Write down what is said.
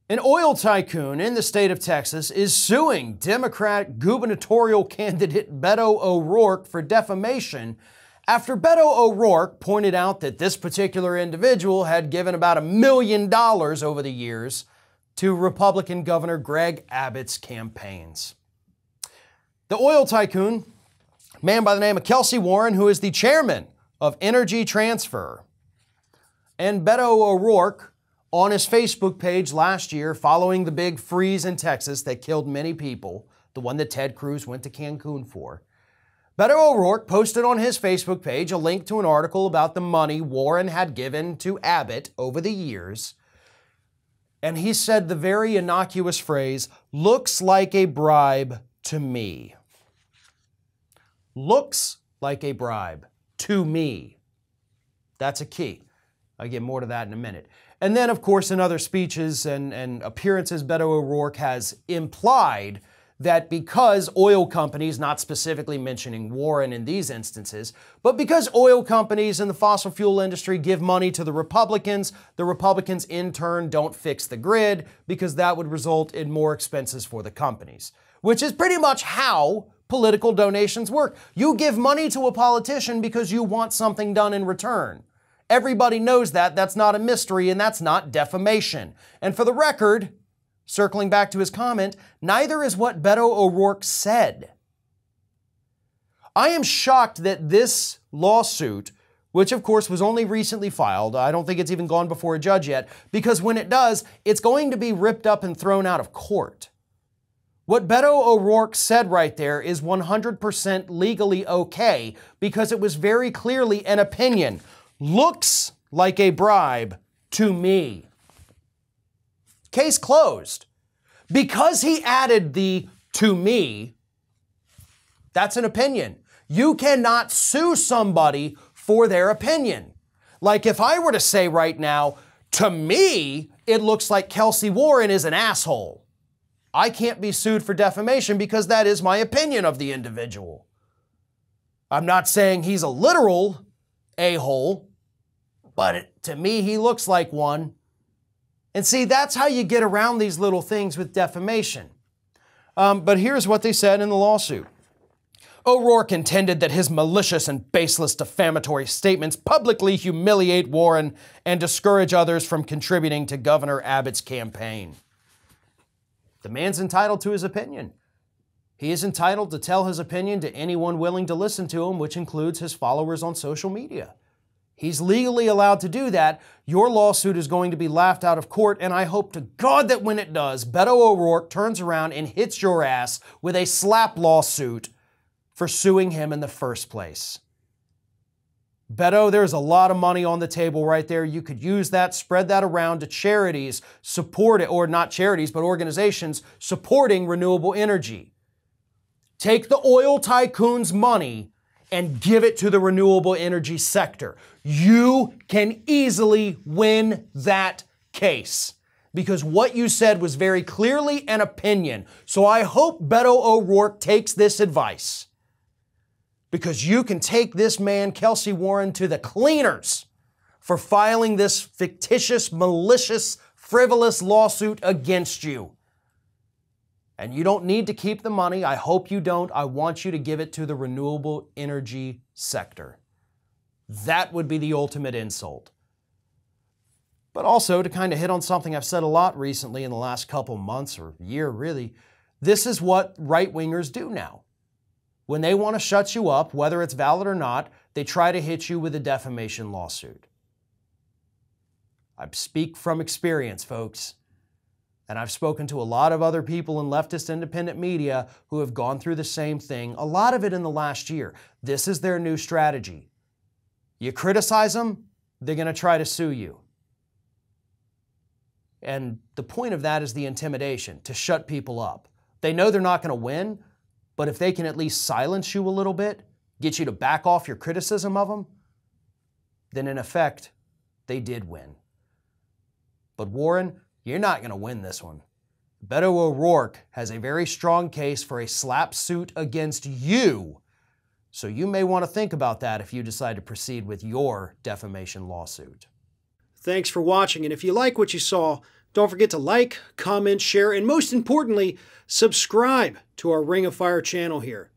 An oil tycoon in the state of Texas is suing Democrat gubernatorial candidate Beto O'Rourke for defamation after Beto O'Rourke pointed out that this particular individual had given about $1 million over the years to Republican Governor Greg Abbott's campaigns. The oil tycoon, a man by the name of Kelcy Warren, who is the chairman of Energy Transfer, and Beto O'Rourke, on his Facebook page last year, following the big freeze in Texas that killed many people, the one that Ted Cruz went to Cancun for, Beto O'Rourke posted on his Facebook page a link to an article about the money Warren had given to Abbott over the years, and he said the very innocuous phrase, "looks like a bribe to me." Looks like a bribe to me. That's a key. I'll get more to that in a minute. And then, of course, in other speeches and appearances, Beto O'Rourke has implied that because oil companies, not specifically mentioning Warren in these instances, but because oil companies in the fossil fuel industry give money to the Republicans in turn don't fix the grid because that would result in more expenses for the companies, which is pretty much how political donations work. You give money to a politician because you want something done in return. Everybody knows that. That's not a mystery, and that's not defamation. And for the record, circling back to his comment, neither is what Beto O'Rourke said. I am shocked that this lawsuit, which of course was only recently filed, I don't think it's even gone before a judge yet, because when it does, it's going to be ripped up and thrown out of court. What Beto O'Rourke said right there is 100% legally okay because it was very clearly an opinion. Looks like a bribe to me. Case closed. Because he added the "to me," that's an opinion. You cannot sue somebody for their opinion. Like if I were to say right now, to me, it looks like Kelcy Warren is an asshole. I can't be sued for defamation because that is my opinion of the individual. I'm not saying he's a literal a-hole, but to me, he looks like one. And see, that's how you get around these little things with defamation. But here's what they said in the lawsuit. O'Rourke contended that his malicious and baseless defamatory statements publicly humiliate Warren and discourage others from contributing to Governor Abbott's campaign. The man's entitled to his opinion. He is entitled to tell his opinion to anyone willing to listen to him, which includes his followers on social media. He's legally allowed to do that. Your lawsuit is going to be laughed out of court, and I hope to God that when it does, Beto O'Rourke turns around and hits your ass with a slap lawsuit for suing him in the first place. Beto, there's a lot of money on the table right there. You could use that, spread that around to charities, support it, or not charities, but organizations supporting renewable energy. Take the oil tycoon's money and give it to the renewable energy sector. You can easily win that case because what you said was very clearly an opinion. So I hope Beto O'Rourke takes this advice because you can take this man, Kelcy Warren, to the cleaners for filing this fictitious, malicious, frivolous lawsuit against you. And you don't need to keep the money. I hope you don't. I want you to give it to the renewable energy sector. That would be the ultimate insult. But also, to kind of hit on something I've said a lot recently in the last couple months or year, really, this is what right-wingers do now. When they want to shut you up, whether it's valid or not, they try to hit you with a defamation lawsuit. I speak from experience, folks. And I've spoken to a lot of other people in leftist independent media who have gone through the same thing, a lot of it in the last year. This is their new strategy. You criticize them, they're going to try to sue you. And the point of that is the intimidation, to shut people up. They know they're not going to win, but if they can at least silence you a little bit, get you to back off your criticism of them, then in effect, they did win. But Warren, you're not going to win this one. Beto O'Rourke has a very strong case for a slap suit against you, so you may want to think about that if you decide to proceed with your defamation lawsuit. Thanks for watching, and if you like what you saw, Don't forget to like, comment, share, and most importantly, subscribe to our Ring of Fire channel here.